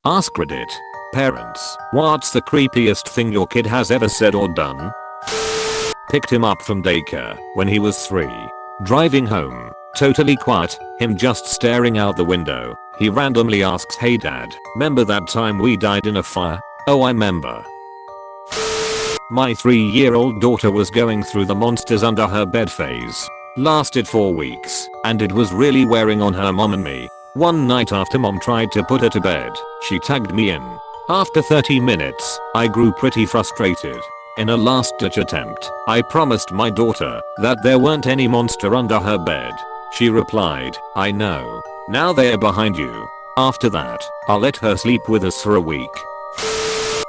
AskReddit. Parents, what's the creepiest thing your kid has ever said or done? Picked him up from daycare when he was 3. Driving home, totally quiet, him just staring out the window. He randomly asks, "Hey dad, remember that time we died in a fire?" "Oh, I remember." My 3-year-old daughter was going through the monsters under her bed phase. Lasted 4 weeks, and it was really wearing on her mom and me. One night after mom tried to put her to bed, she tagged me in. After 30 minutes, I grew pretty frustrated. In a last-ditch attempt, I promised my daughter that there weren't any monster under her bed. She replied, "I know. Now they're behind you." After that, I let her sleep with us for a week.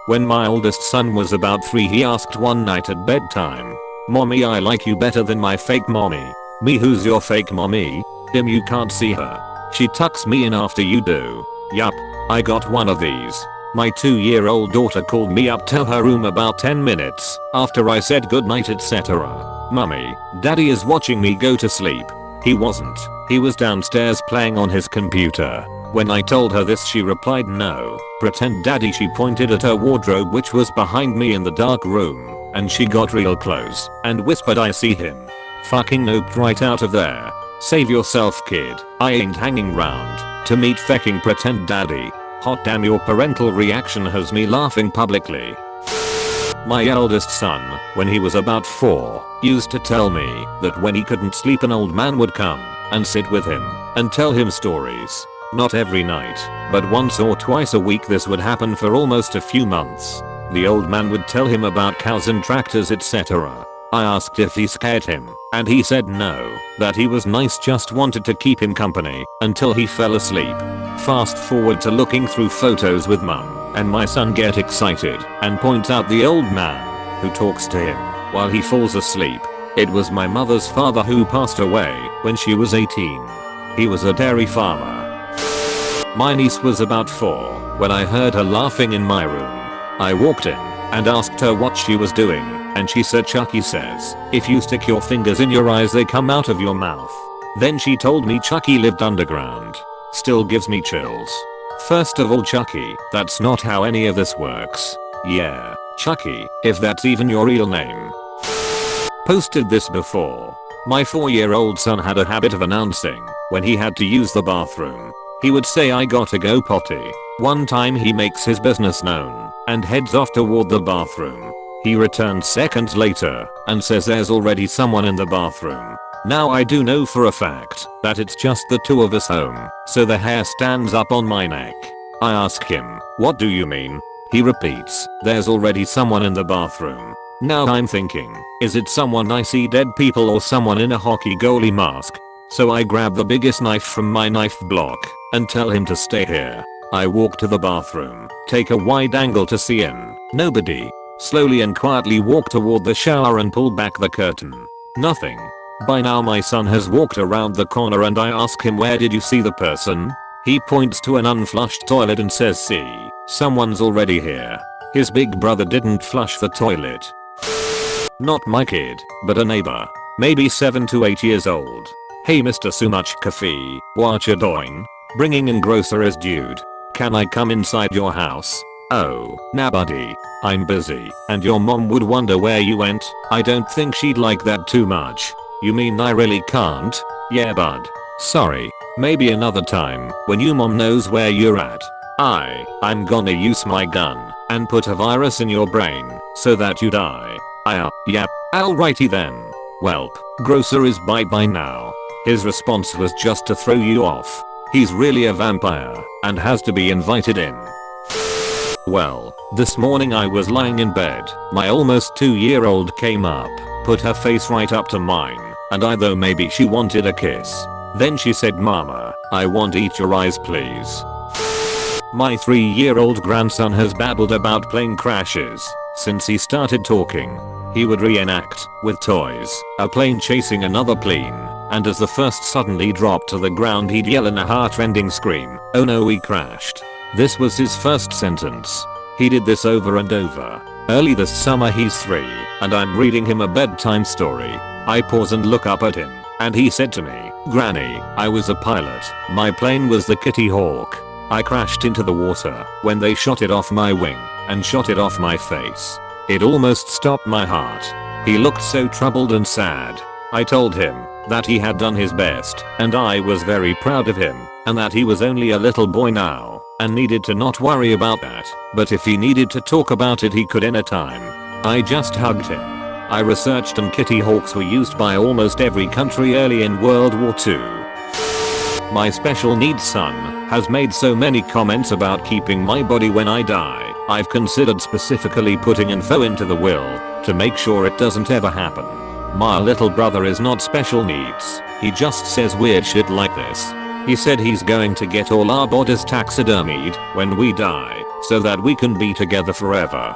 When my oldest son was about 3, he asked one night at bedtime, "Mommy, I like you better than my fake mommy." "Me, who's your fake mommy?" "Dim, you can't see her. She tucks me in after you do." Yup, I got one of these. My 2-year-old daughter called me up to her room about 10 minutes after I said goodnight, etc. "Mummy, daddy is watching me go to sleep." He wasn't. He was downstairs playing on his computer. When I told her this, she replied, "No, pretend daddy." She pointed at her wardrobe, which was behind me in the dark room, and she got real close and whispered, "I see him." Fucking noped right out of there. Save yourself, kid. I ain't hanging round to meet fecking pretend daddy. Hot damn, your parental reaction has me laughing publicly. My eldest son, when he was about 4, used to tell me that when he couldn't sleep, an old man would come and sit with him and tell him stories. Not every night, but once or twice a week this would happen for almost a few months. The old man would tell him about cows and tractors, etc. I asked if he scared him, and he said no, that he was nice, just wanted to keep him company until he fell asleep. Fast forward to looking through photos with mum, and my son get excited and points out the old man who talks to him while he falls asleep. It was my mother's father, who passed away when she was 18. He was a dairy farmer. My niece was about 4 when I heard her laughing in my room. I walked in and asked her what she was doing, and she said, "Chucky says, if you stick your fingers in your eyes, they come out of your mouth." Then she told me Chucky lived underground. Still gives me chills. First of all, Chucky, that's not how any of this works. Yeah, Chucky, if that's even your real name. Posted this before. My 4-year-old son had a habit of announcing when he had to use the bathroom. He would say, "I gotta go potty." One time he makes his business known and heads off toward the bathroom. He returns seconds later and says there's already someone in the bathroom. Now I do know for a fact that it's just the 2 of us home, so the hair stands up on my neck. I ask him, "What do you mean?" He repeats, "There's already someone in the bathroom." Now I'm thinking, is it someone I see dead people or someone in a hockey goalie mask? So I grab the biggest knife from my knife block and tell him to stay here. I walk to the bathroom, take a wide angle to see in. Nobody. Slowly and quietly walk toward the shower and pull back the curtain. Nothing. By now my son has walked around the corner, and I ask him, "Where did you see the person?" He points to an unflushed toilet and says, "See, someone's already here." His big brother didn't flush the toilet. Not my kid, but a neighbor. Maybe 7 to 8 years old. "Hey Mr. So much coffee, what you doing?" "Bringing in groceries, dude. Can I come inside your house?" "Oh, nah buddy, I'm busy, and your mom would wonder where you went." I don't think she'd like that too much. "You mean I really can't?" "Yeah bud. Sorry. Maybe another time when your mom knows where you're at. I'm gonna use my gun and put a virus in your brain so that you die." Yep, alrighty then. Welp, groceries bye bye now. His response was just to throw you off. He's really a vampire and has to be invited in. Well, this morning I was lying in bed. My almost 2-year-old came up, put her face right up to mine, and I thought maybe she wanted a kiss. Then she said, "Mama, I want to eat your eyes please." My 3-year-old grandson has babbled about plane crashes since he started talking. He would reenact, with toys, a plane chasing another plane, and as the first suddenly dropped to the ground he'd yell in a heart-rending scream, "Oh no, we crashed." This was his first sentence. He did this over and over. Early this summer he's 3, and I'm reading him a bedtime story. I pause and look up at him, and he said to me, "Granny, I was a pilot. My plane was the Kitty Hawk." I crashed into the water when they shot it off my wing and shot it off my face. It almost stopped my heart. He looked so troubled and sad. I told him that he had done his best and I was very proud of him and that he was only a little boy now and needed to not worry about that, but if he needed to talk about it he could anytime. I just hugged him. I researched and Kitty Hawks were used by almost every country early in World War II. My special needs son has made so many comments about keeping my body when I die. I've considered specifically putting info into the will to make sure it doesn't ever happen. My little brother is not special needs. He just says weird shit like this. He said he's going to get all our bodies taxidermied when we die so that we can be together forever.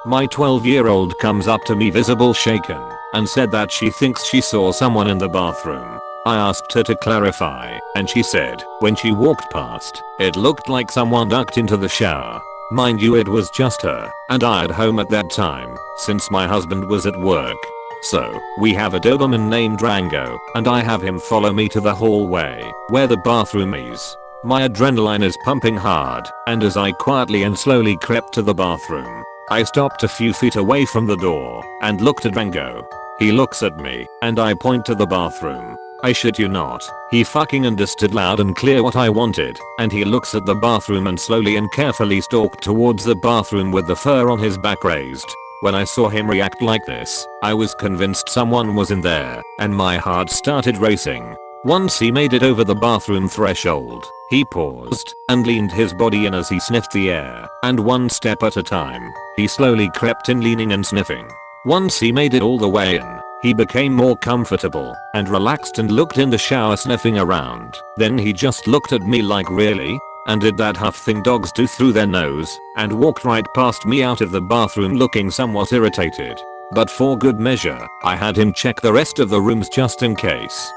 My 12-year-old comes up to me visible shaken and said that she thinks she saw someone in the bathroom. I asked her to clarify and she said when she walked past, it looked like someone ducked into the shower. Mind you, it was just her and I at home at that time since my husband was at work. So, we have a Doberman named Rango and I have him follow me to the hallway where the bathroom is. My adrenaline is pumping hard and as I quietly and slowly crept to the bathroom, I stopped a few feet away from the door and looked at Rango. He looks at me and I point to the bathroom. I shit you not, he fucking understood loud and clear what I wanted and he looks at the bathroom and slowly and carefully stalked towards the bathroom with the fur on his back raised. When I saw him react like this, I was convinced someone was in there and my heart started racing. Once he made it over the bathroom threshold, he paused and leaned his body in as he sniffed the air, and one step at a time, he slowly crept in leaning and sniffing. Once he made it all the way in, he became more comfortable and relaxed and looked in the shower sniffing around. Then he just looked at me like really? And did that huff thing dogs do through their nose and walked right past me out of the bathroom looking somewhat irritated. But for good measure, I had him check the rest of the rooms just in case.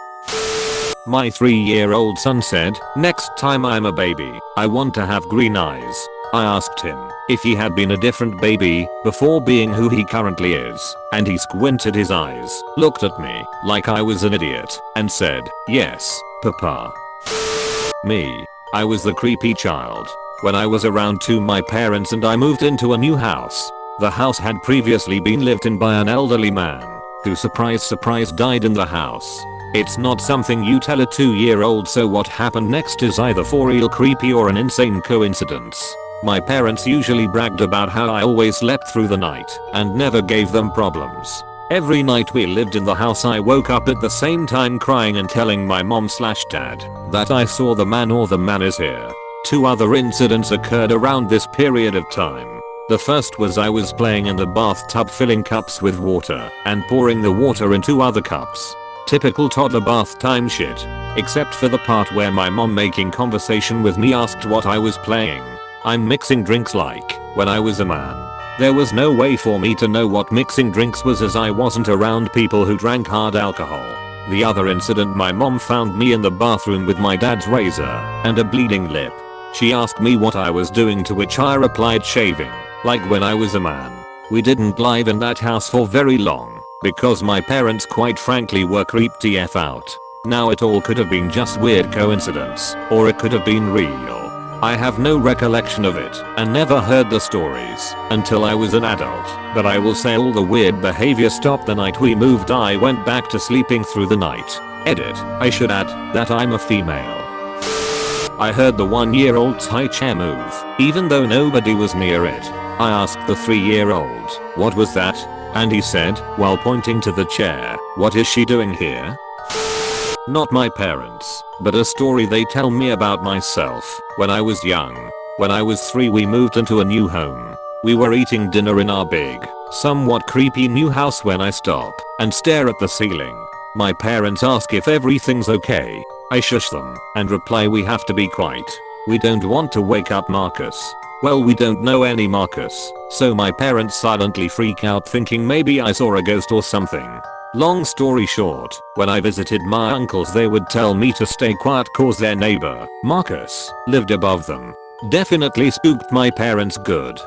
My 3-year-old son said, next time I'm a baby, I want to have green eyes. I asked him if he had been a different baby before being who he currently is, and he squinted his eyes, looked at me like I was an idiot, and said, yes, Papa. Me. I was the creepy child. When I was around 2, my parents and I moved into a new house. The house had previously been lived in by an elderly man who surprise died in the house. It's not something you tell a 2-year-old, so what happened next is either for real creepy or an insane coincidence. My parents usually bragged about how I always slept through the night and never gave them problems. Every night we lived in the house I woke up at the same time crying and telling my mom/dad that I saw the man or the man is here. 2 other incidents occurred around this period of time. The first was I was playing in the bathtub filling cups with water and pouring the water in 2 other cups. Typical toddler bath time shit. Except for the part where my mom making conversation with me asked what I was playing. I'm mixing drinks like when I was a man. There was no way for me to know what mixing drinks was as I wasn't around people who drank hard alcohol. The other incident, my mom found me in the bathroom with my dad's razor and a bleeding lip. She asked me what I was doing, to which I replied shaving, like when I was a man. We didn't live in that house for very long because my parents quite frankly were creeped the F out. Now it all could have been just weird coincidence or it could have been real. I have no recollection of it and never heard the stories until I was an adult, but I will say all the weird behavior stopped the night we moved. I went back to sleeping through the night. Edit, I should add that I'm a female. I heard the 1-year-old's high chair move, even though nobody was near it. I asked the 3-year-old, what was that? And he said, while pointing to the chair, what is she doing here? Not my parents, but a story they tell me about myself when I was young. When I was 3, we moved into a new home. We were eating dinner in our big, somewhat creepy new house when I stop and stare at the ceiling. My parents ask if everything's okay. I shush them and reply we have to be quiet. We don't want to wake up Marcus. Well, we don't know any Marcus, so my parents silently freak out thinking maybe I saw a ghost or something. Long story short, when I visited my uncles they would tell me to stay quiet cause their neighbor, Marcus, lived above them. Definitely spooked my parents good.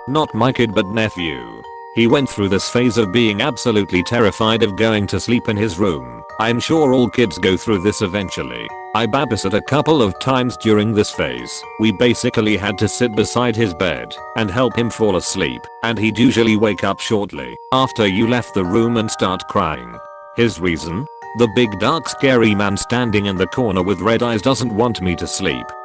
Not my kid but nephew. He went through this phase of being absolutely terrified of going to sleep in his room. I'm sure all kids go through this eventually. I babysat a couple of times during this phase. We basically had to sit beside his bed and help him fall asleep, and he'd usually wake up shortly after you left the room and start crying. His reason? The big dark scary man standing in the corner with red eyes doesn't want me to sleep.